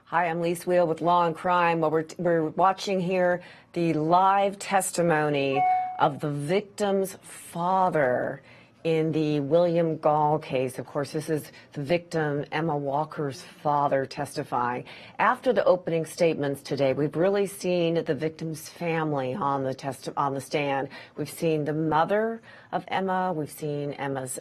Hi, I'm Lis Wiehl with Law and Crime. Well, we're watching here the live testimony of the victim's father in the William Gaul case. Of course, this is the victim, Emma Walker's father, testifying. After the opening statements today, we've really seen the victim's family on the stand. We've seen the mother of Emma, we've seen Emma's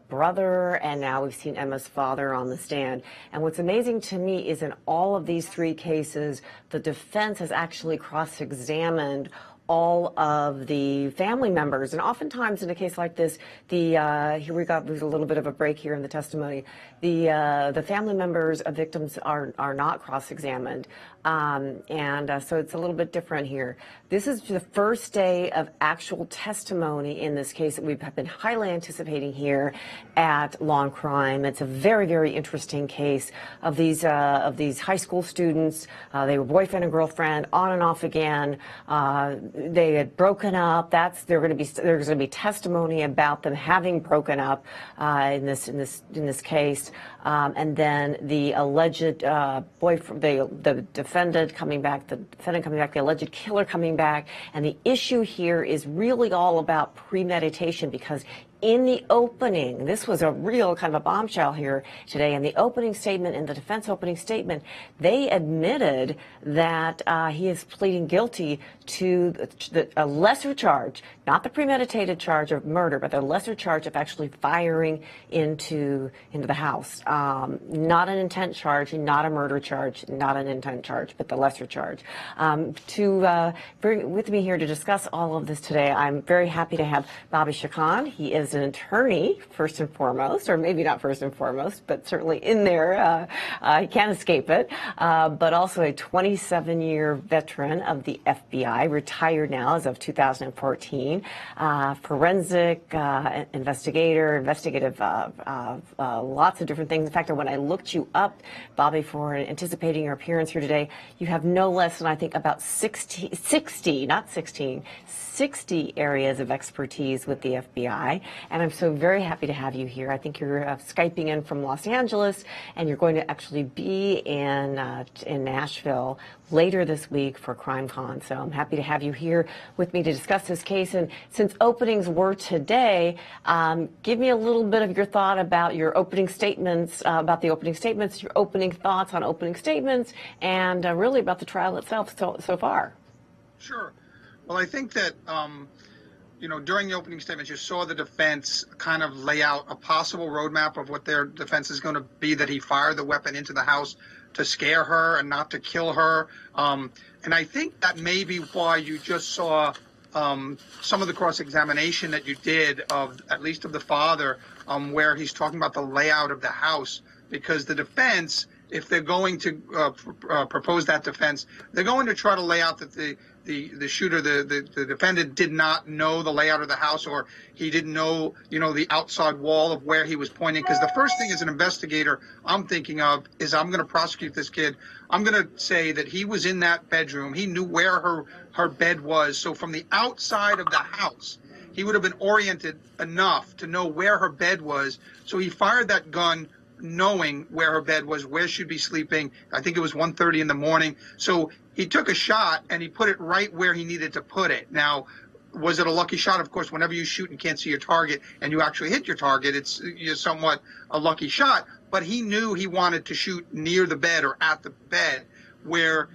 brother, and now we've seen Emma's father on the stand. And what's amazing to me is in all of these three cases, the defense has actually cross-examined all of the family members. And oftentimes in a case like this, there's a little bit of a break here in the testimony. The family members of victims are not cross-examined. So it's a little bit different here. This is the first day of actual testimony in this case that we've been highly anticipating here at Law and Crime. It's a very, very interesting case of these high school students. They were boyfriend and girlfriend, on and off again. They had broken up. There's going to be testimony about them having broken up in this case. And then the alleged boyfriend, the defendant coming back, the alleged killer coming back. And the issue here is really all about premeditation, because in the opening, this was a real kind of a bombshell here today. In the opening statement, in the defense opening statement, they admitted that he is pleading guilty to a lesser charge, not the premeditated charge of murder, but the lesser charge of actually firing into the house. Not an intent charge, not a murder charge, not an intent charge, but the lesser charge. To bring with me here to discuss all of this today, I'm very happy to have Bobby Chacon. He is an attorney, first and foremost, or maybe not first and foremost, but certainly in there. He can't escape it. But also a 27-year veteran of the FBI, retired now as of 2014. Forensic investigative, lots of different things. In fact, when I looked you up, Bobby, for anticipating your appearance here today, you have no less than, I think, about 60, not 16, 60 areas of expertise with the FBI. And I'm so very happy to have you here. I think you're Skyping in from Los Angeles, and you're going to actually be in Nashville later this week for CrimeCon. So I'm happy to have you here with me to discuss this case. And since openings were today, give me a little bit of your thought about your opening statements, your opening thoughts on opening statements, and really about the trial itself so far. Sure. Well, I think that, during the opening statements, you saw the defense kind of lay out a possible roadmap of what their defense is going to be, that he fired the weapon into the house to scare her and not to kill her. And I think that may be why you just saw some of the cross-examination that you did of, at least of the father, where he's talking about the layout of the house, because the defense, if they're going to propose that defense, they're going to try to lay out that the shooter, the defendant, did not know the layout of the house, or he didn't know, the outside wall of where he was pointing. Because the first thing as an investigator I'm thinking of is, I'm going to prosecute this kid. I'm going to say that he was in that bedroom. He knew where her bed was. So from the outside of the house, he would have been oriented enough to know where her bed was. So he fired that gun knowing where her bed was, where she'd be sleeping. I think it was 1:30 in the morning. So he took a shot and he put it right where he needed to put it. Now, was it a lucky shot? Of course, whenever you shoot and can't see your target and you actually hit your target, it's somewhat a lucky shot. But he knew he wanted to shoot near the bed or at the bed where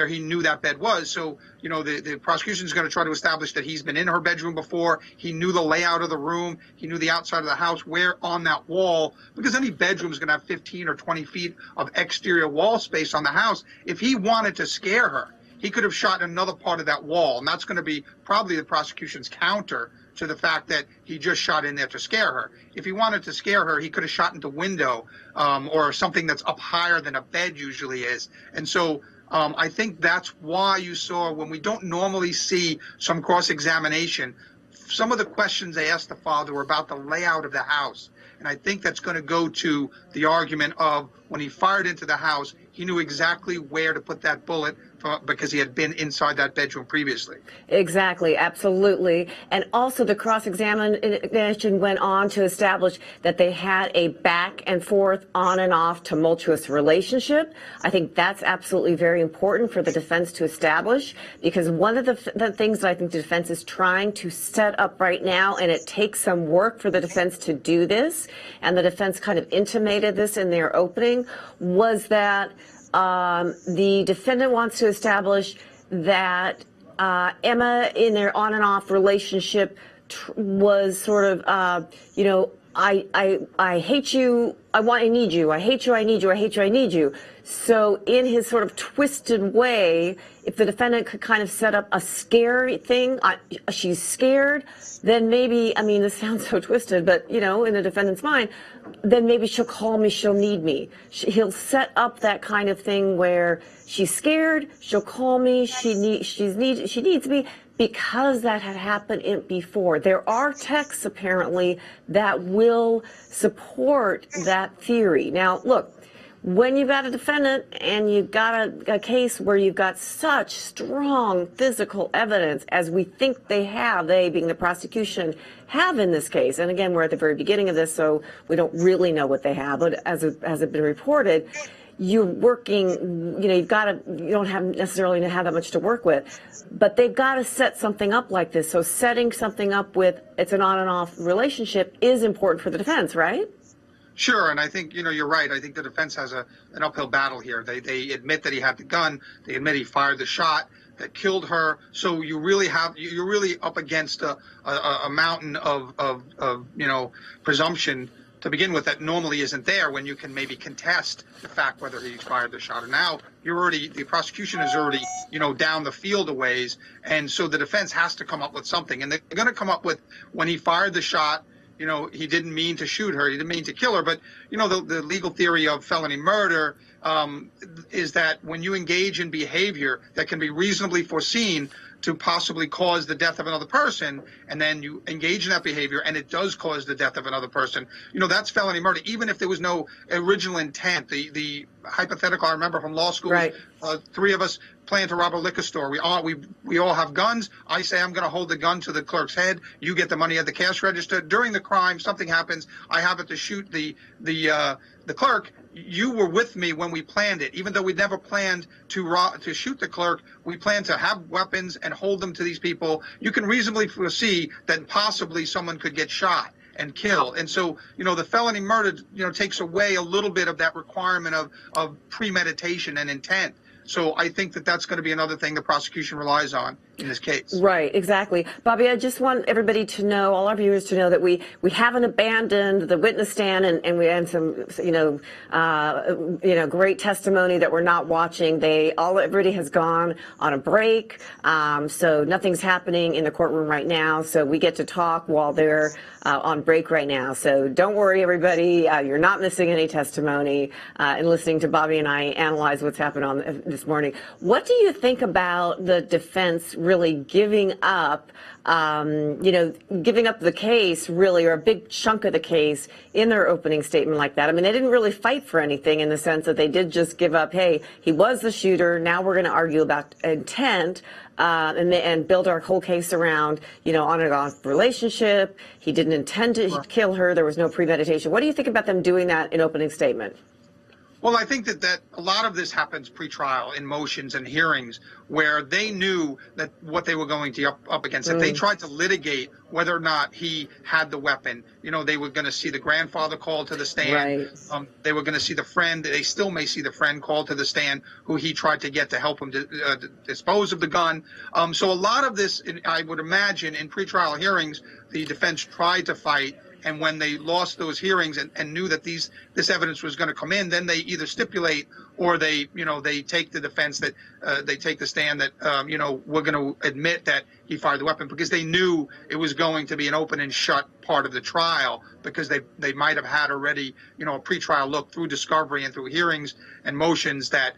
he knew that bed was. So, the prosecution is going to try to establish that he's been in her bedroom before. He knew the layout of the room. He knew the outside of the house, where on that wall, because any bedroom is going to have 15 or 20 feet of exterior wall space on the house. If he wanted to scare her, he could have shot another part of that wall. And that's going to be probably the prosecution's counter to the fact that he just shot in there to scare her. If he wanted to scare her, he could have shot into window or something that's up higher than a bed usually is. And so I think that's why you saw, when we don't normally see some cross-examination, some of the questions they asked the father were about the layout of the house. And I think that's going to go to the argument of when he fired into the house, he knew exactly where to put that bullet because he had been inside that bedroom previously. Exactly, absolutely. And also the cross-examination went on to establish that they had a back and forth, on and off tumultuous relationship. I think that's absolutely very important for the defense to establish, because one of the things that I think the defense is trying to set up right now, and it takes some work for the defense to do this, and the defense kind of intimated this in their opening, was that the defendant wants to establish that Emma, in their on and off relationship, was sort of, you know, I hate you, I need you, I hate you, I need you, I hate you, I need you. So in his sort of twisted way, if the defendant could kind of set up a scary thing, she's scared, then maybe, I mean, this sounds so twisted, but, you know, in the defendant's mind, then maybe she'll call me, she'll need me. He'll set up that kind of thing where she's scared, she'll call me, she needs me, because that had happened before. There are texts, apparently, that will support that theory. Now, look, when you've got a defendant and you've got a case where you've got such strong physical evidence as we think they have, they being the prosecution, have in this case, and again, we're at the very beginning of this, so we don't really know what they have, but as it been reported, you're working, you know, you don't have necessarily to have that much to work with, but they've got to set something up like this. So setting something up with it's an on and off relationship is important for the defense, right? Sure, and I think, you know, you're right. I think the defense has an uphill battle here. They admit that he had the gun. They admit he fired the shot that killed her. So you're really up against a mountain of you know, presumption to begin with that normally isn't there when you can maybe contest the fact whether he fired the shot. And now the prosecution is already, you know, down the field a ways, and so the defense has to come up with something, and they're going to come up with, when he fired the shot, you know, he didn't mean to shoot her, he didn't mean to kill her. But, you know, the legal theory of felony murder is that when you engage in behavior that can be reasonably foreseen to possibly cause the death of another person, and then you engage in that behavior and it does cause the death of another person, you know, that's felony murder, even if there was no original intent. The hypothetical I remember from law school, right. Three of us plan to rob a liquor store. We all have guns. I say I'm going to hold the gun to the clerk's head. You get the money at the cash register. During the crime, something happens. I happen to shoot the clerk. You were with me when we planned it. Even though we never planned to shoot the clerk, we planned to have weapons and hold them to these people. You can reasonably foresee that possibly someone could get shot and killed. And so, you know, the felony murder, you know, takes away a little bit of that requirement of premeditation and intent. So I think that that's going to be another thing the prosecution relies on in this case. Right, exactly. Bobby, I just want everybody to know, all our viewers to know, that we haven't abandoned the witness stand, and we had some, great testimony that we're not watching. Everybody has gone on a break, so nothing's happening in the courtroom right now. So we get to talk while they're on break right now. So don't worry, everybody. You're not missing any testimony in listening to Bobby and I analyze what's happened on this morning. What do you think about the defense really giving up the case, really, or a big chunk of the case in their opening statement like that? I mean, they didn't really fight for anything in the sense that they did just give up, hey, he was the shooter, now we're going to argue about intent, and build our whole case around, on and off relationship. He didn't intend to kill her. There was no premeditation. What do you think about them doing that in opening statement? Well, I think that a lot of this happens pre-trial in motions and hearings where they knew that what they were going to up against. If they tried to litigate whether or not he had the weapon, they were going to see the grandfather called to the stand. Right. They were going to see the friend. They still may see the friend called to the stand who he tried to get to help him dispose of the gun. So a lot of this, I would imagine, in pre-trial hearings, the defense tried to fight. And when they lost those hearings and knew that this evidence was going to come in, then they either stipulate or they take the defense that they take the stand that, we're going to admit that he fired the weapon, because they knew it was going to be an open and shut part of the trial, because they might have had already, a pretrial look through discovery and through hearings and motions that,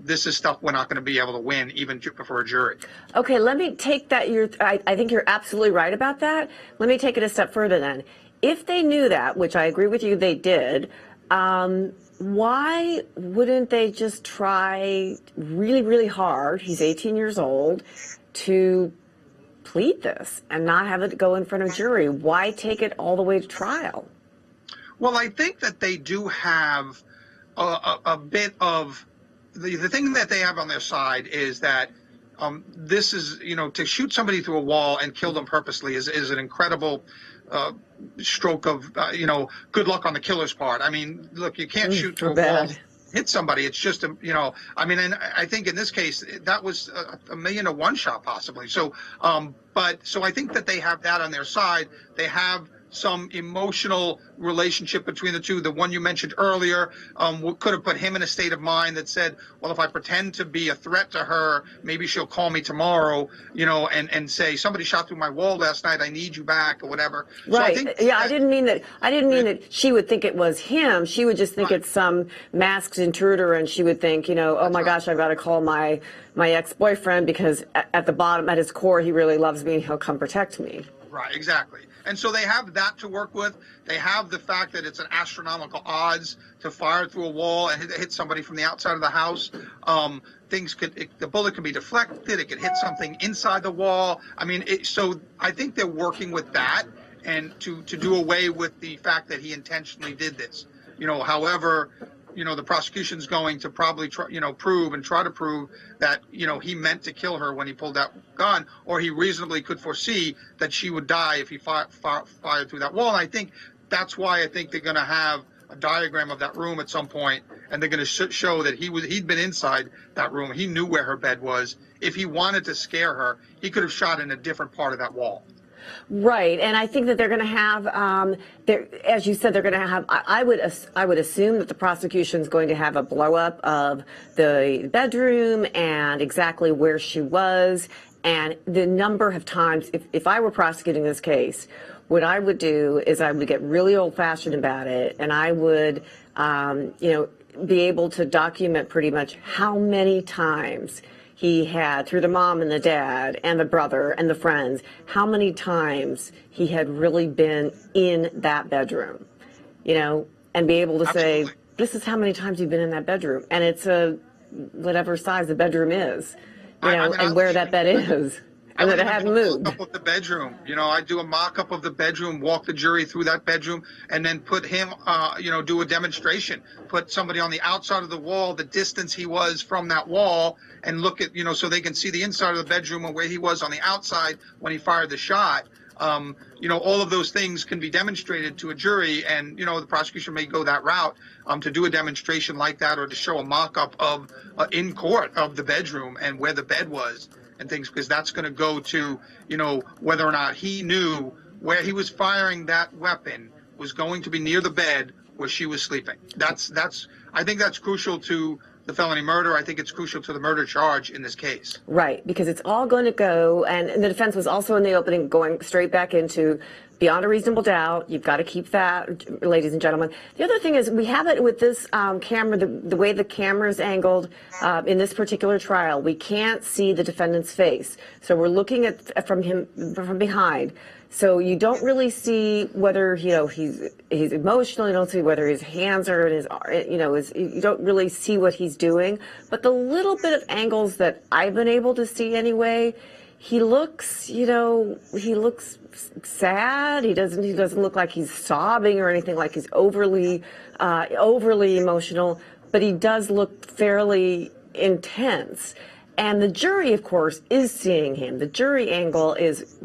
this is stuff we're not going to be able to win even for a jury. Okay, let me take that. I think you're absolutely right about that. Let me take it a step further then. If they knew that, which I agree with you, they did, why wouldn't they just try really, really hard? He's 18 years old to plead this and not have it go in front of jury. Why take it all the way to trial? Well, I think that they do have a bit of the thing that they have on their side is that this is, to shoot somebody through a wall and kill them purposely is an incredible stroke of, good luck on the killer's part. I mean, look, you can't shoot through a wall, hit somebody. It's just, and I think in this case, that was a million to one shot possibly. So, so I think that they have that on their side. They have some emotional relationship between the two. The one you mentioned earlier could have put him in a state of mind that said, well, if I pretend to be a threat to her, maybe she'll call me tomorrow, and say, somebody shot through my wall last night, I need you back, or whatever. Right. So I didn't mean that she would think it was him. She would just think it's some masked intruder, and she would think, oh my gosh, I've got to call my ex-boyfriend because at the bottom, at his core, he really loves me and he'll come protect me. Right, exactly. And so they have that to work with. They have the fact that it's an astronomical odds to fire through a wall and hit somebody from the outside of the house. The bullet can be deflected. It could hit something inside the wall. I mean, so I think they're working with that and to do away with the fact that he intentionally did this. However, the prosecution's going to probably try to prove that, he meant to kill her when he pulled that gun, or he reasonably could foresee that she would die if he fired through that wall. And I think that's why I think they're going to have a diagram of that room at some point, and they're going to show that he'd been inside that room. He knew where her bed was. If he wanted to scare her, he could have shot in a different part of that wall. Right, and I think that they're going to have, as you said, they're going to have. I would assume that the prosecution is going to have a blow up of the bedroom and exactly where she was and the number of times. If I were prosecuting this case, what I would do is I would get really old fashioned about it, and I would, be able to document pretty much how many times he had, through the mom and the dad and the brother and the friends, how many times he had really been in that bedroom, and be able to say, this is how many times you've been in that bedroom. And it's whatever size the bedroom is, and where that bed is. And that it hadn't moved. Mock-up of the bedroom. I do a mock-up of the bedroom, walk the jury through that bedroom, and then put him, do a demonstration. Put somebody on the outside of the wall, the distance he was from that wall, and look at, so they can see the inside of the bedroom and where he was on the outside when he fired the shot. All of those things can be demonstrated to a jury, and, the prosecution may go that route to do a demonstration like that, or to show a mock-up of in court of the bedroom and where the bed was and things, because that's going to go to, whether or not he knew where he was firing that weapon was going to be near the bed where she was sleeping. I think that's crucial to the felony murder. I think it's crucial to the murder charge in this case. Right, because it's all going to go, and the defense was also in the opening going straight back into beyond a reasonable doubt. You've got to keep that, ladies and gentlemen. The other thing is we have it with this camera, the way the camera is angled in this particular trial. We can't see the defendant's face. So we're looking at from behind. So you don't really see whether, he's emotional. You don't see whether his hands are in his, you don't really see what he's doing. But the little bit of angles that I've been able to see anyway, he looks, he looks sad. He doesn't look like he's sobbing or anything, like he's overly emotional, but he does look fairly intense. And the jury, of course, is seeing him. The jury angle is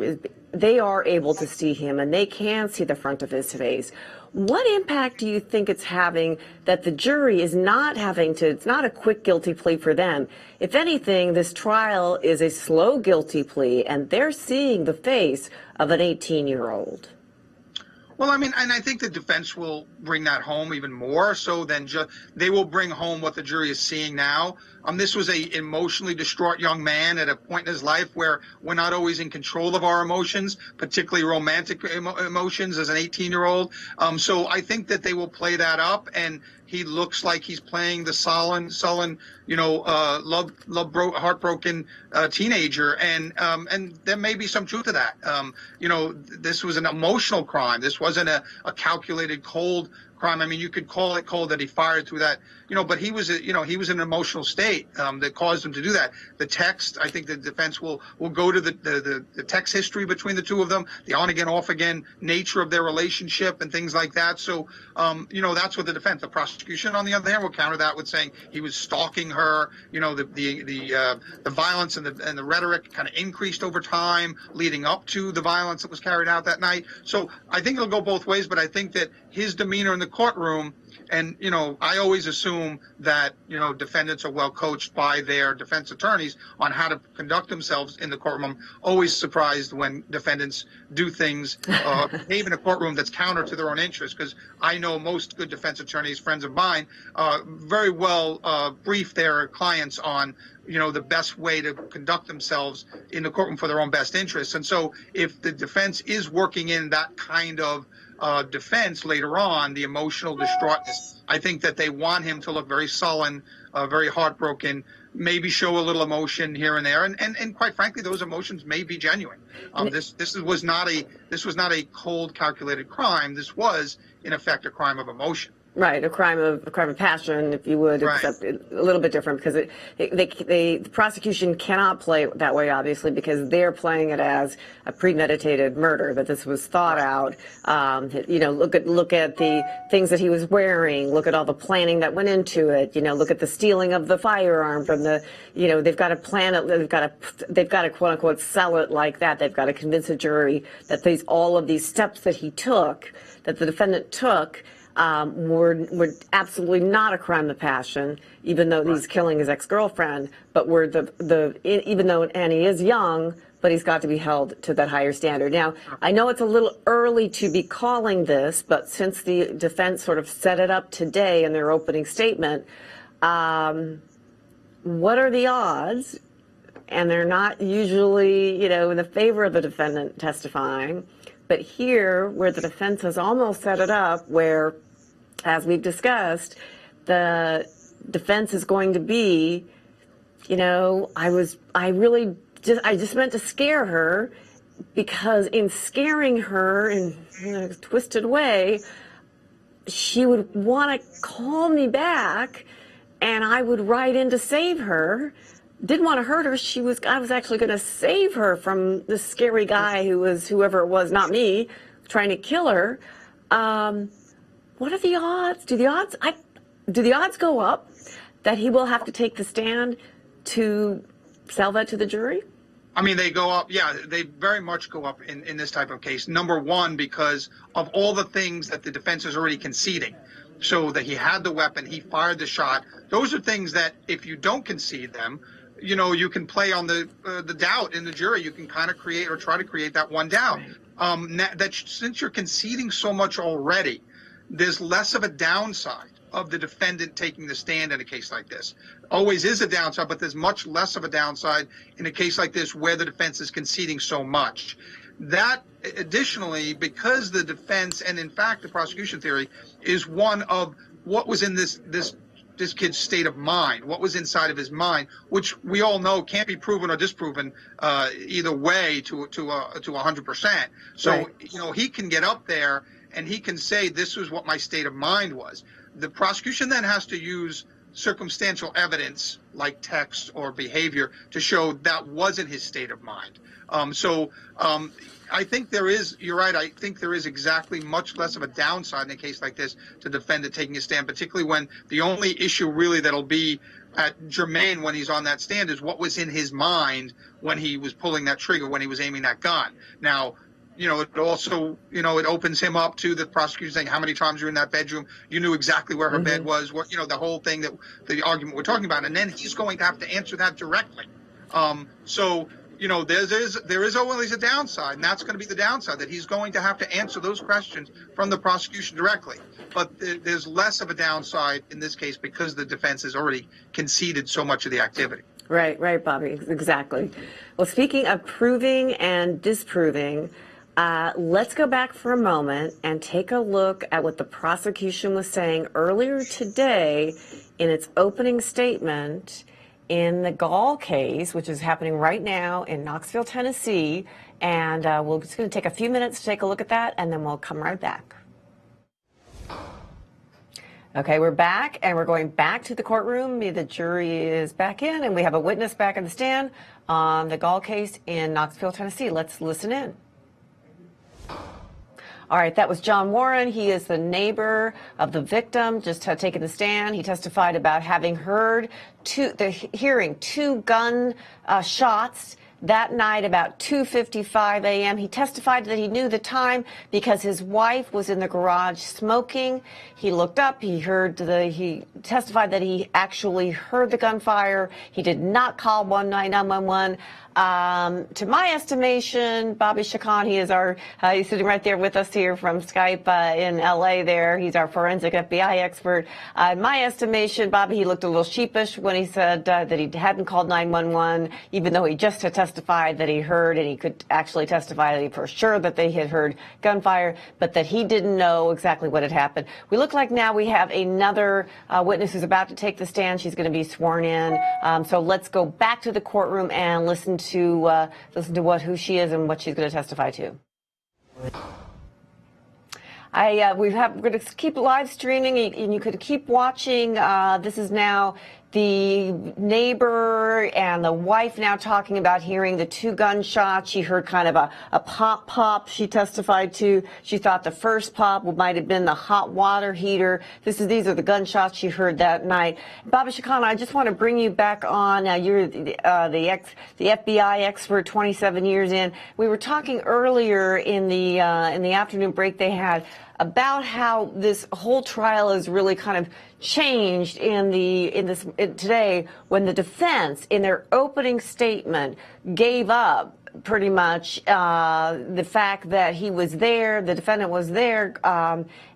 they are able to see him, and they can see the front of his face. What impact do you think it's having that the jury is not having to, it's not a quick guilty plea for them. If anything, this trial is a slow guilty plea, and they're seeing the face of an 18-year-old. Well, and I think the defense will bring that home even more so than just, they will bring home what the jury is seeing now. This was a emotionally distraught young man at a point in his life where we're not always in control of our emotions, particularly romantic emotions as an 18-year-old. So I think that they will play that up, and he looks like he's playing the sullen, heartbroken teenager, and there may be some truth to that. This was an emotional crime. This wasn't a calculated, cold crime. I mean, you could call it cold that he fired through that, but he was, he was in an emotional state that caused him to do that. The text, I think the defense will go to the text history between the two of them, the on again, off again nature of their relationship and things like that. So, that's what the defense. The prosecution, on the other hand, will counter that with saying he was stalking her. The violence and the rhetoric kind of increased over time, leading up to the violence that was carried out that night. So I think it'll go both ways, but I think that his demeanor in the courtroom, and I always assume that defendants are well coached by their defense attorneys on how to conduct themselves in the courtroom. I'm always surprised when defendants do things, behave in a courtroom that's counter to their own interests, because I know most good defense attorneys, friends of mine, very well brief their clients on the best way to conduct themselves in the courtroom for their own best interests. And so if the defense is working in that kind of defense later on, the emotional distraughtness, I think that they want him to look very sullen, very heartbroken, maybe show a little emotion here and there, and quite frankly, those emotions may be genuine. This was not a cold, calculated crime. This was, in effect, a crime of emotion. Right, a crime of passion, if you would, Right. except a little bit different, because the prosecution cannot play it that way, obviously, because they're playing it as a premeditated murder, that this was thought out. Look at the things that he was wearing, look at all the planning that went into it. Look at the stealing of the firearm from the. They've got to plan it. They've got to quote unquote sell it like that. They've got to convince a jury that all of these steps that he took, that the defendant took, were absolutely not a crime of passion, even though he's killing his ex-girlfriend, but were even though Annie is young, but he's got to be held to that higher standard. Now, I know it's a little early to be calling this, but since the defense sort of set it up today in their opening statement, what are the odds? And they're not usually, in the favor of the defendant testifying. But here, where the defense has almost set it up, where, as we've discussed, the defense is going to be, I just meant to scare her, because in scaring her in a twisted way, she would want to call me back, and I would ride in to save her. Didn't want to hurt her. I was actually going to save her from this scary guy who was, whoever it was, not me, trying to kill her. What are the odds? Do the odds go up that he will have to take the stand to sell that to the jury? I mean, they go up. Yeah, they very much go up in this type of case. Number one, because of all the things that the defense is already conceding. So that he had the weapon, he fired the shot. Those are things that if you don't concede them, you can play on the doubt in the jury. You can kind of create or try to create that one doubt. That since you're conceding so much already, there's less of a downside of the defendant taking the stand in a case like this. Always is a downside, but there's much less of a downside in a case like this where the defense is conceding so much. That additionally, because the defense and in fact the prosecution theory is one of what was in this kid's state of mind, what was inside of his mind, which we all know can't be proven or disproven either way to 100%. So, right. He can get up there and he can say, this was what my state of mind was. The prosecution then has to use circumstantial evidence like text or behavior to show that wasn't his state of mind. I think you're right, I think there is exactly much less of a downside in a case like this to defendant taking a stand, particularly when the only issue really that'll be germane when he's on that stand is what was in his mind when he was pulling that trigger, when he was aiming that gun. Now, it also, it opens him up to the prosecution saying, how many times you're in that bedroom? You knew exactly where her bed was, the whole thing, that the argument we're talking about. And then he's going to have to answer that directly. There is always a downside, and that's going to be the downside, that he's going to have to answer those questions from the prosecution directly. But there's less of a downside in this case because the defense has already conceded so much of the activity. Right, Bobby, exactly. Well, speaking of proving and disproving, let's go back for a moment and take a look at what the prosecution was saying earlier today in its opening statement in the Gaul case, which is happening right now in Knoxville, Tennessee. And we're just going to take a few minutes to take a look at that, and then we'll come right back. Okay, we're back, and we're going back to the courtroom. The jury is back in, and we have a witness back on the stand on the Gaul case in Knoxville, Tennessee. Let's listen in. All right, that was John Warren. He is the neighbor of the victim, just had taken the stand. He testified about having heard hearing two gun shots that night about 2:55 a.m. He testified that he knew the time because his wife was in the garage smoking. He looked up, he testified that he actually heard the gunfire. He did not call 911. To my estimation, Bobby Chacon, he's sitting right there with us here from Skype in LA there. He's our forensic FBI expert. In my estimation, Bobby, he looked a little sheepish when he said that he hadn't called 911, even though he just had testified that he heard, and he could actually testify that he for sure that they had heard gunfire, but that he didn't know exactly what had happened. We look like now we have another witness who's about to take the stand. She's going to be sworn in. So let's go back to the courtroom and listen to who she is and what she's going to testify to. We're going to keep live streaming, and you could keep watching. This is now the neighbor and the wife now talking about hearing the two gunshots. She heard kind of a pop, she testified to. She thought the first pop might have been the hot water heater. These are the gunshots she heard that night. Bobby Chacon, I just want to bring you back on. You're the FBI expert, 27 years in. We were talking earlier in the afternoon break they had about how this whole trial is really kind of changed today when the defense, in their opening statement, gave up pretty much the fact that he was there, the defendant was there,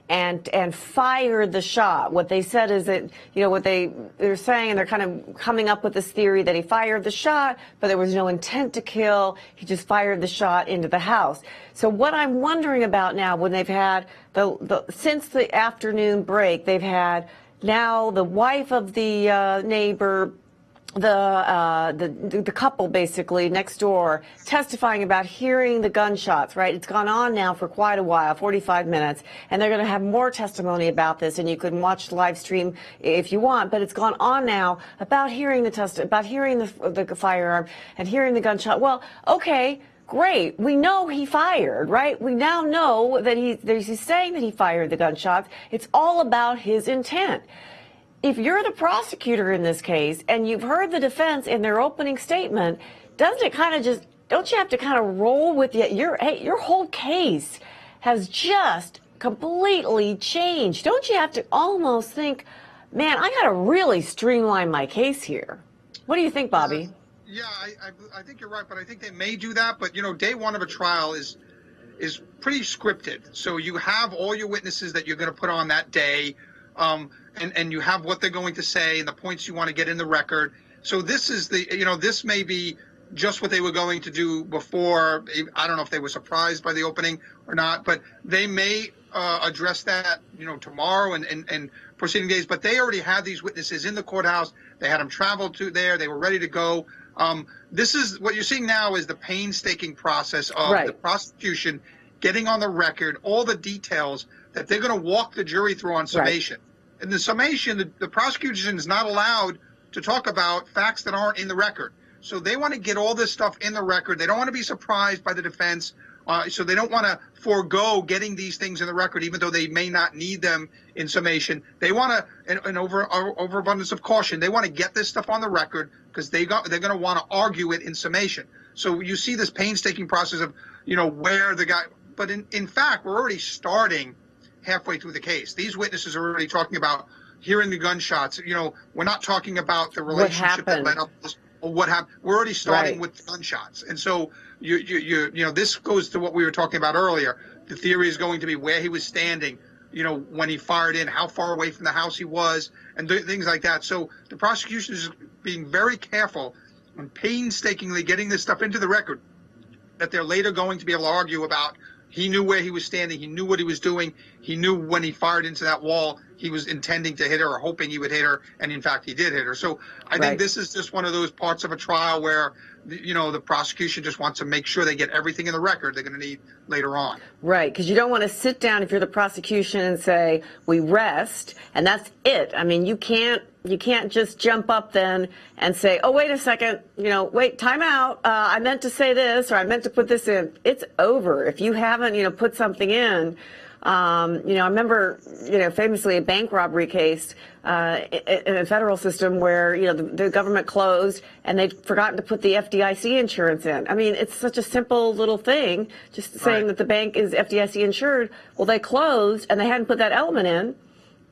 and fired the shot. What they said is that, what they're saying, and they're kind of coming up with this theory that he fired the shot, but there was no intent to kill. He just fired the shot into the house. So what I'm wondering about now, when they've had since the afternoon break, they've had now the wife of the neighbor, the couple basically next door, testifying about hearing the gunshots, right? It's gone on now for quite a while, 45 minutes, and they're going to have more testimony about this, and you can watch the live stream if you want, but it's gone on now about hearing the firearm and hearing the gunshot. Well, okay, great. We know he fired, right? We now know that he's saying that he fired the gunshots. It's all about his intent. If you're the prosecutor in this case and you've heard the defense in their opening statement, don't you have to kind of roll with it? Your whole case has just completely changed. Don't you have to almost think, man, I got to really streamline my case here? What do you think, Bobby? Yeah, I think you're right, but I think they may do that. But, day one of a trial is pretty scripted. So you have all your witnesses that you're going to put on that day. And you have what they're going to say and the points you want to get in the record. So this is this may be just what they were going to do before. I don't know if they were surprised by the opening or not, but they may address that, tomorrow and proceeding days. But they already had these witnesses in the courthouse. They had them travel to there. They were ready to go. This is what you're seeing now is the painstaking process of the prosecution getting on the record all the details that they're going to walk the jury through on summation. Right. In the summation, the prosecution is not allowed to talk about facts that aren't in the record. So they want to get all this stuff in the record. They don't want to be surprised by the defense. So they don't want to forego getting these things in the record, even though they may not need them in summation. They want to, an overabundance of caution, they want to get this stuff on the record because they're going to want to argue it in summation. So you see this painstaking process of, where the guy, but in fact, we're already starting halfway through the case. These witnesses are already talking about hearing the gunshots. We're not talking about the relationship that led up to this or what happened. We're already starting with gunshots. And so this goes to what we were talking about earlier. The theory is going to be where he was standing, when he fired in, how far away from the house he was, and things like that. So the prosecution is being very careful and painstakingly getting this stuff into the record that they're later going to be able to argue about. He knew where he was standing. He knew what he was doing. He knew when he fired into that wall. he was intending to hit her or hoping he would hit her, and in fact he did hit her. So I Right. think this is just one of those parts of a trial where, you know, the prosecution just wants to make sure they get everything in the record they're going to need later on. Right, because you don't want to sit down if you're the prosecution and say, we rest, and that's it. I mean, you can't just jump up then and say, oh, wait a second, you know, wait, time out. I meant to say this, or I meant to put this in. It's over. If you haven't, you know, put something in. You know, I remember, you know, famously a bank robbery case in a federal system where, you know, the government closed and they'd forgotten to put the FDIC insurance in. I mean, it's such a simple little thing, just saying that the bank is FDIC insured. Well, they closed and they hadn't put that element in.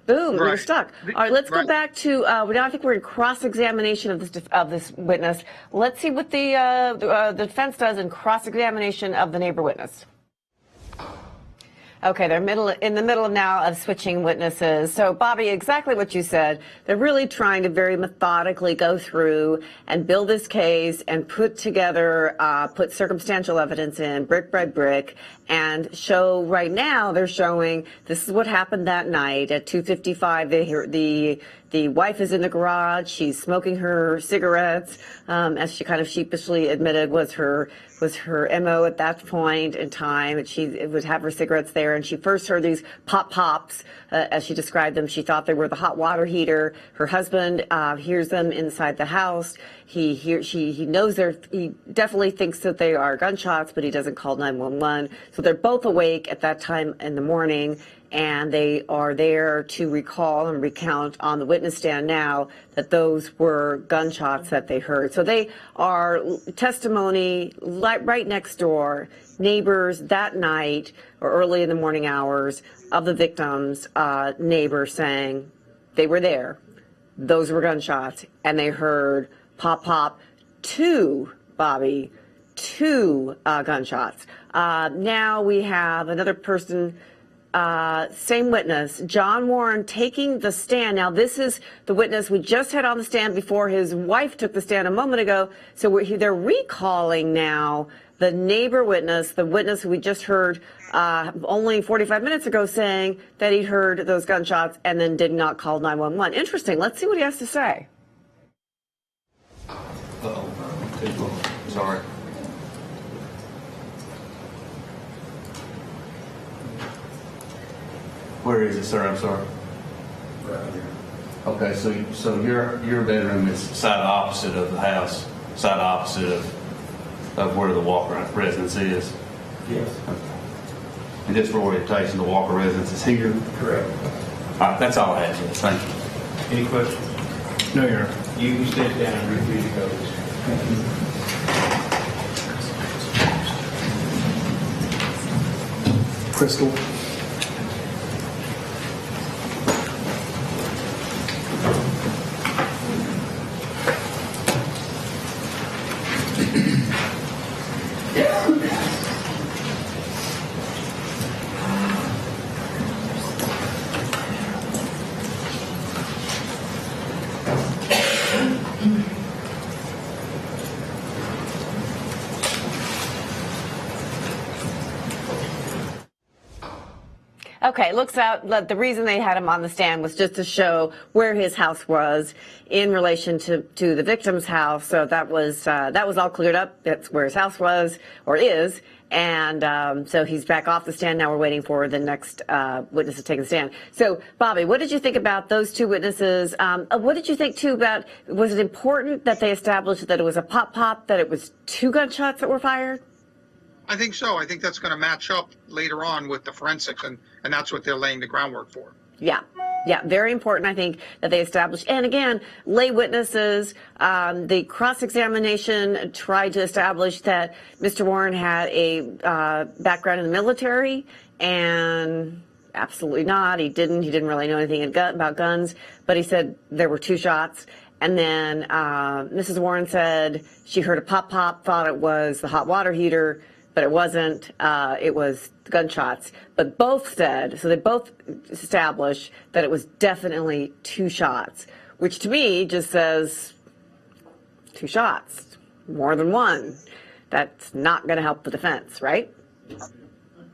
Boom, you're stuck. All right, let's go back to, now I think we're in cross-examination of this witness. Let's see what the defense does in cross-examination of the neighbor witness. Okay, they're in the middle now of switching witnesses. So, Bobby, exactly what you said. They're really trying to very methodically go through and build this case and put together, put circumstantial evidence in, brick by brick, and show right now they're showing this is what happened that night at 2:55. They hear the wife is in the garage. She's smoking her cigarettes, as she kind of sheepishly admitted was her MO at that point in time. And she would have her cigarettes there, and she first heard these pops, as she described them. She thought they were the hot water heater. Her husband hears them inside the house. He knows he definitely thinks that they are gunshots, but he doesn't call 911. So they're both awake at that time in the morning, and they are there to recall and recount on the witness stand now that those were gunshots that they heard. So they are testimony right next door, neighbors that night or early in the morning hours of the victims, neighbor saying they were there, those were gunshots, and they heard pop, two gunshots. Now we have another person, same witness, John Warren, taking the stand. Now, this is the witness we just had on the stand before his wife took the stand a moment ago. So they're recalling now the neighbor witness, the witness who we just heard only 45 minutes ago saying that he heard those gunshots and then did not call 911. Interesting. Let's see what he has to say. Sorry. Where is it, sir? I'm sorry. Right here. Okay, so your bedroom is side opposite of the house, side opposite of where the Walker residence is. Yes. Okay. And just for orientation, the Walker residence is here. Correct. All right, that's all I have. Thank you. Any questions? No, Your Honor. You step down and review the codes. Crystal. Okay, it looks out that the reason they had him on the stand was just to show where his house was in relation to the victim's house. So that was all cleared up. That's where his house was or is. And so he's back off the stand. Now we're waiting for the next witness to take the stand. So, Bobby, what did you think about those two witnesses? What did you think, too, about, was it important that they established that it was a pop, that it was two gunshots that were fired? I think so. I think that's going to match up later on with the forensics, and that's what they're laying the groundwork for. Yeah, very important, I think, that they establish. And again, lay witnesses, the cross-examination tried to establish that Mr. Warren had a background in the military, and absolutely not. He didn't really know anything about guns, but he said there were two shots. And then Mrs. Warren said she heard a pop, thought it was the hot water heater, but it wasn't. It was gunshots. But both said, so they both established that it was definitely two shots, which to me just says two shots, more than one. That's not going to help the defense, right?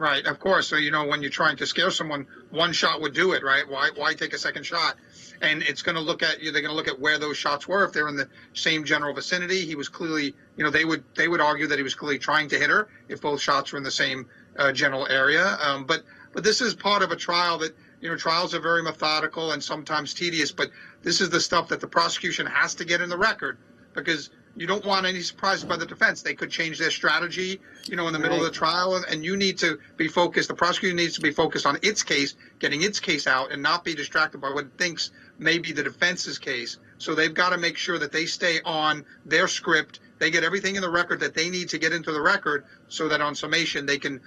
Right, of course. So, when you're trying to scare someone, one shot would do it, right? Why take a second shot? And it's going to look at you. They're going to look at where those shots were. If they're in the same general vicinity, he was clearly, they would argue that he was clearly trying to hit her if both shots were in the same general area. But this is part of a trial that, trials are very methodical and sometimes tedious. But this is the stuff that the prosecution has to get in the record, because you don't want any surprises by the defense. They could change their strategy, in the middle of the trial, and you need to be focused. The prosecutor needs to be focused on its case, getting its case out, and not be distracted by what it thinks may be the defense's case. So they've got to make sure that they stay on their script. They get everything in the record that they need to get into the record, so that on summation they can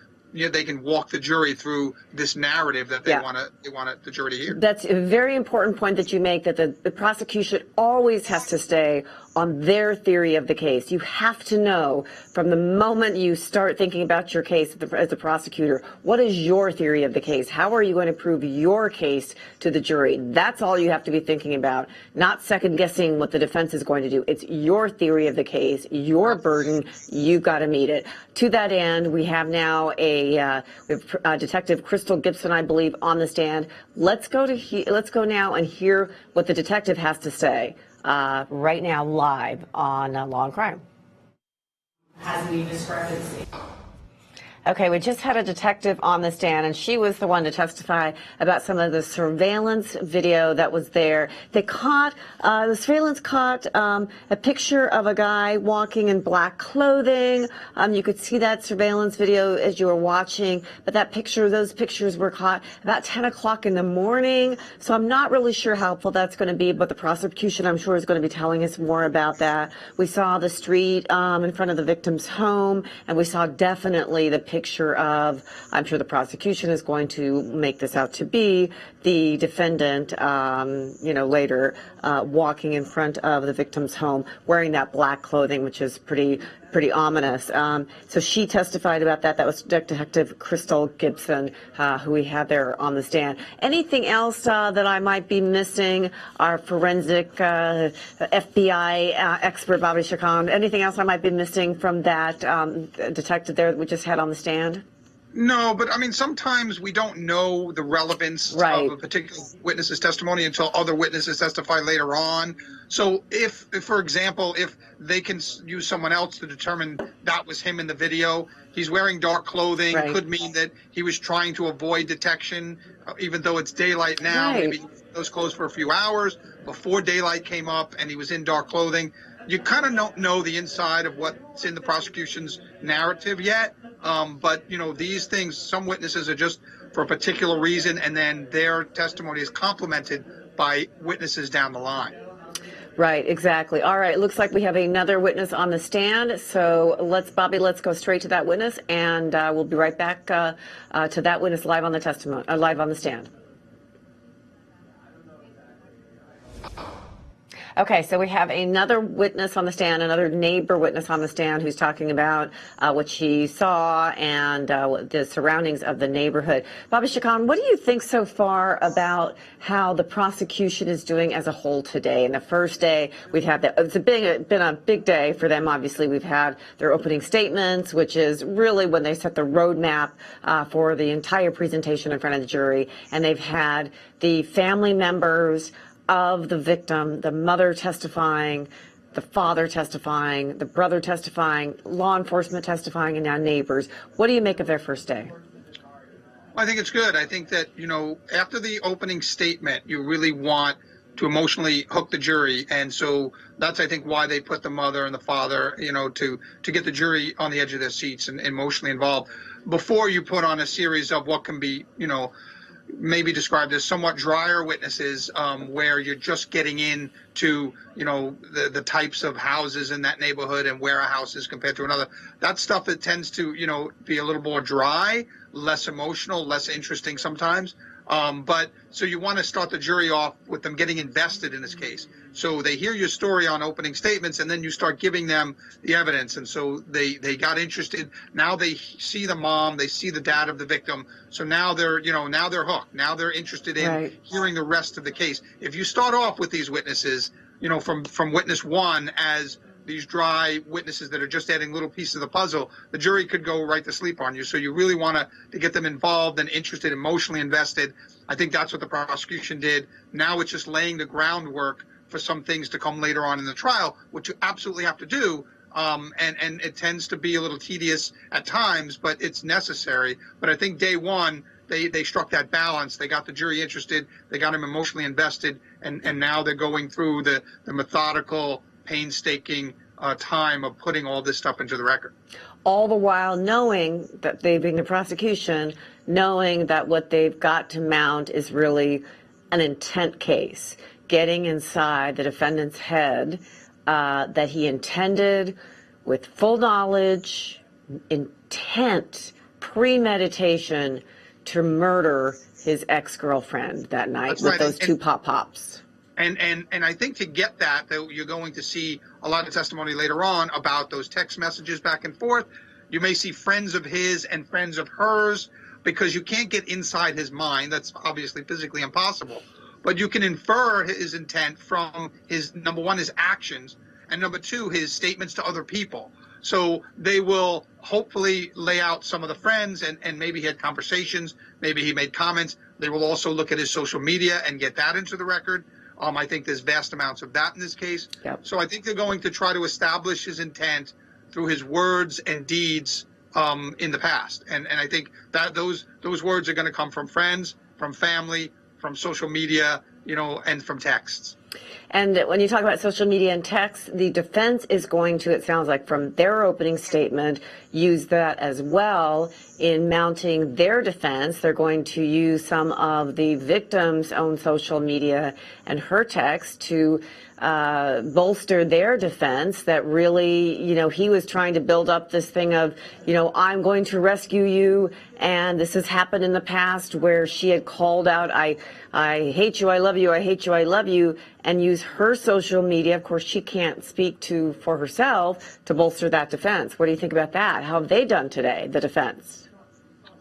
walk the jury through this narrative that they want the jury to hear. That's a very important point that you make, that the prosecution always has to stay on their theory of the case. You have to know from the moment you start thinking about your case as a prosecutor, what is your theory of the case? How are you going to prove your case to the jury? That's all you have to be thinking about, not second guessing what the defense is going to do. It's your theory of the case, your burden. You've got to meet it. To that end, we have now Detective Crystal Gibson, I believe, on the stand. Let's go now and hear what the detective has to say right now, live on Law and Crime. Has any discrepancy? Okay, we just had a detective on the stand, and she was the one to testify about some of the surveillance video that was there. The surveillance caught a picture of a guy walking in black clothing. You could see that surveillance video as you were watching, but those pictures were caught about 10 o'clock in the morning. So I'm not really sure how helpful that's going to be, but the prosecution, I'm sure, is going to be telling us more about that. We saw the street in front of the victim's home, and we saw definitely the picture of, I'm sure the prosecution is going to make this out to be, the defendant, later walking in front of the victim's home wearing that black clothing, which is pretty ominous. So she testified about that. That was Detective Crystal Gibson, who we had there on the stand. Anything else that I might be missing? Our forensic FBI expert, Bobby Chacon. Anything else I might be missing from that detective there that we just had on the stand? No, but I mean, sometimes we don't know the relevance of a particular witness's testimony until other witnesses testify later on. So if, for example, if they can use someone else to determine that was him in the video, he's wearing dark clothing, could mean that he was trying to avoid detection, even though it's daylight now. Maybe he was in those clothes for a few hours before daylight came up and he was in dark clothing. You kind of don't know the inside of what's in the prosecution's narrative yet. But, these things, some witnesses are just for a particular reason, and then their testimony is complemented by witnesses down the line. Right, exactly. All right, it looks like we have another witness on the stand. So let's go straight to that witness, and we'll be right back to that witness live on the stand. Okay, so we have another witness on the stand, another neighbor witness on the stand, who's talking about what she saw and the surroundings of the neighborhood. Bobby Chacon, what do you think so far about how the prosecution is doing as a whole today? In the first day, we've had it's been a big day for them. Obviously, we've had their opening statements, which is really when they set the roadmap for the entire presentation in front of the jury, and they've had the family members of the victim, the mother testifying, the father testifying, the brother testifying, law enforcement testifying, and now neighbors. What do you make of their first day? I think it's good. I think that, after the opening statement, you really want to emotionally hook the jury. And so that's, I think, why they put the mother and the father, to get the jury on the edge of their seats and emotionally involved before you put on a series of what can be, maybe described as somewhat drier witnesses, where you're just getting into, the types of houses in that neighborhood and where a house is compared to another. That stuff that tends to, be a little more dry, less emotional, less interesting sometimes. But so you want to start the jury off with them getting invested in this case. So they hear your story on opening statements, and then you start giving them the evidence. And so they got interested. Now they see the mom, they see the dad of the victim. So now they're hooked. Now they're interested in hearing the rest of the case. If you start off with these witnesses, from witness one as these dry witnesses that are just adding little pieces of the puzzle, the jury could go right to sleep on you. So you really want to get them involved and interested, emotionally invested. I think that's what the prosecution did. Now it's just laying the groundwork for some things to come later on in the trial, which you absolutely have to do. And it tends to be a little tedious at times, but it's necessary. But I think day one, they struck that balance. They got the jury interested. They got them emotionally invested. And now they're going through the methodical, painstaking time of putting all this stuff into the record. All the while knowing that they, being the prosecution, knowing that what they've got to mount is really an intent case, getting inside the defendant's head, that he intended with full knowledge, intent, premeditation to murder his ex-girlfriend that night. That's with right. those two pop-pops. And I think to get that, you're going to see a lot of testimony later on about those text messages back and forth. You may see friends of his and friends of hers, because you can't get inside his mind. That's obviously physically impossible. But you can infer his intent from his, number one, his actions, and number two, his statements to other people. So they will hopefully lay out some of the friends, and maybe he had conversations, maybe he made comments. They will also look at his social media and get that into the record. I think there's vast amounts of that in this case. Yep. So I think they're going to try to establish his intent through his words and deeds in the past. And I think that those words are going to come from friends, from family, from social media, and from texts. And when you talk about social media and text, the defense is going to, it sounds like from their opening statement, use that as well in mounting their defense. They're going to use some of the victim's own social media and her text to bolster their defense that really, he was trying to build up this thing of, I'm going to rescue you. And this has happened in the past where she had called out, I hate you, I love you, I hate you, I love you, and use her social media. Of course, she can't speak for herself to bolster that defense. What do you think about that? How have they done today, the defense?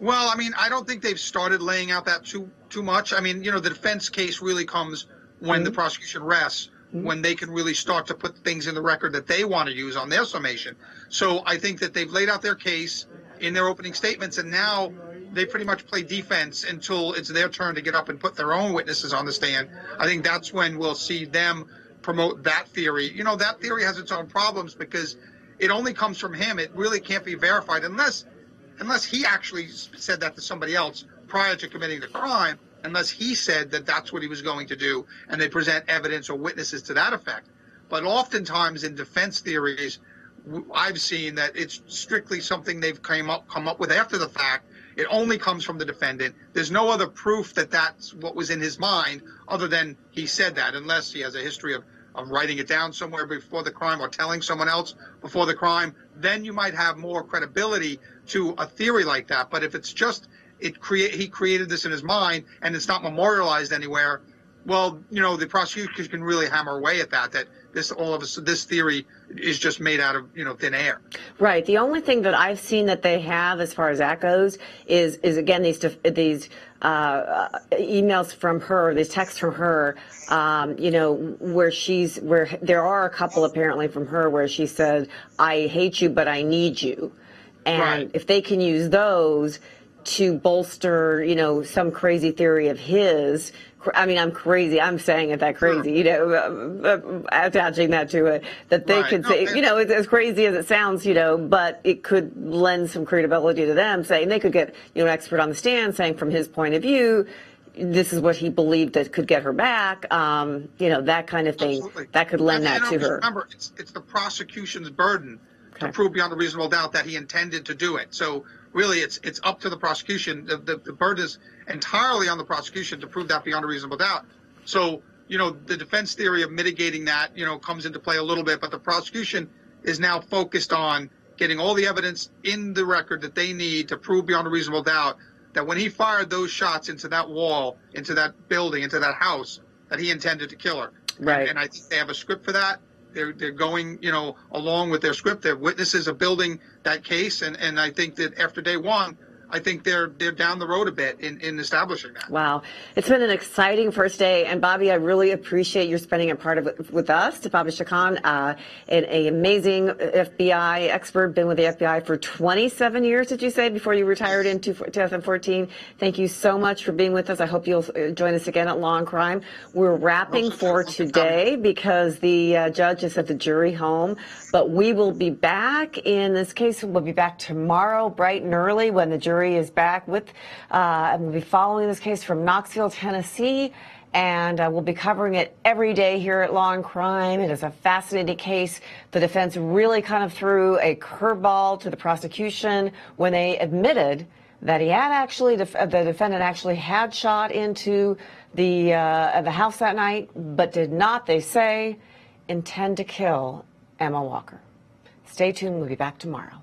Well, I don't think they've started laying out that too much. The defense case really comes when the prosecution rests, when they can really start to put things in the record that they want to use on their summation. So I think that they've laid out their case in their opening statements, and now they pretty much play defense until it's their turn to get up and put their own witnesses on the stand. I think that's when we'll see them promote that theory. That theory has its own problems because it only comes from him. It really can't be verified unless he actually said that to somebody else prior to committing the crime, unless he said that that's what he was going to do, and they present evidence or witnesses to that effect. But oftentimes in defense theories, I've seen that it's strictly something they've come up with after the fact. It only comes from the defendant. There's no other proof that that's what was in his mind other than he said that, unless he has a history of writing it down somewhere before the crime or telling someone else before the crime. Then you might have more credibility to a theory like that. But if it's just he created this in his mind and it's not memorialized anywhere, well, the prosecution can really hammer away at that this theory is just made out of thin air. Right. The only thing that I've seen that they have as far as that goes is again these emails from her, these texts from her, where there are a couple apparently from her where she said, I hate you, but I need you. And right. If they can use those to bolster, some crazy theory of his, I'm crazy. I'm saying it that crazy, attaching that to it, that they could say, it's as crazy as it sounds, but it could lend some credibility to them, saying they could get, an expert on the stand saying from his point of view, this is what he believed that could get her back, that kind of thing. Absolutely. That could lend that to her. Remember, it's the prosecution's burden to prove beyond a reasonable doubt that he intended to do it. So really, it's up to the prosecution. The burden is entirely on the prosecution to prove that beyond a reasonable doubt. So, the defense theory of mitigating that, comes into play a little bit, but the prosecution is now focused on getting all the evidence in the record that they need to prove beyond a reasonable doubt that when he fired those shots into that wall, into that building, into that house, that he intended to kill her. Right. And I think they have a script for that. They're going, along with their script. Their witnesses are building that case. And I think that after day one, I think they're down the road a bit in establishing that. Wow. It's been an exciting first day. And Bobby, I really appreciate your spending a part of it with us. To Bobby Chacon, an amazing FBI expert, been with the FBI for 27 years, did you say, before you retired in 2014? Thank you so much for being with us. I hope you'll join us again at Law and Crime. We're wrapping for today because the judge has sent the jury home. But we will be back in this case. We'll be back tomorrow bright and early when the jury is back with, and we'll be following this case from Knoxville, Tennessee. And we'll be covering it every day here at Law and Crime. It is a fascinating case. The defense really kind of threw a curveball to the prosecution when they admitted that he had actually, the defendant actually had shot into the house that night, but did not, they say, intend to kill Emma Walker. Stay tuned. We'll be back tomorrow.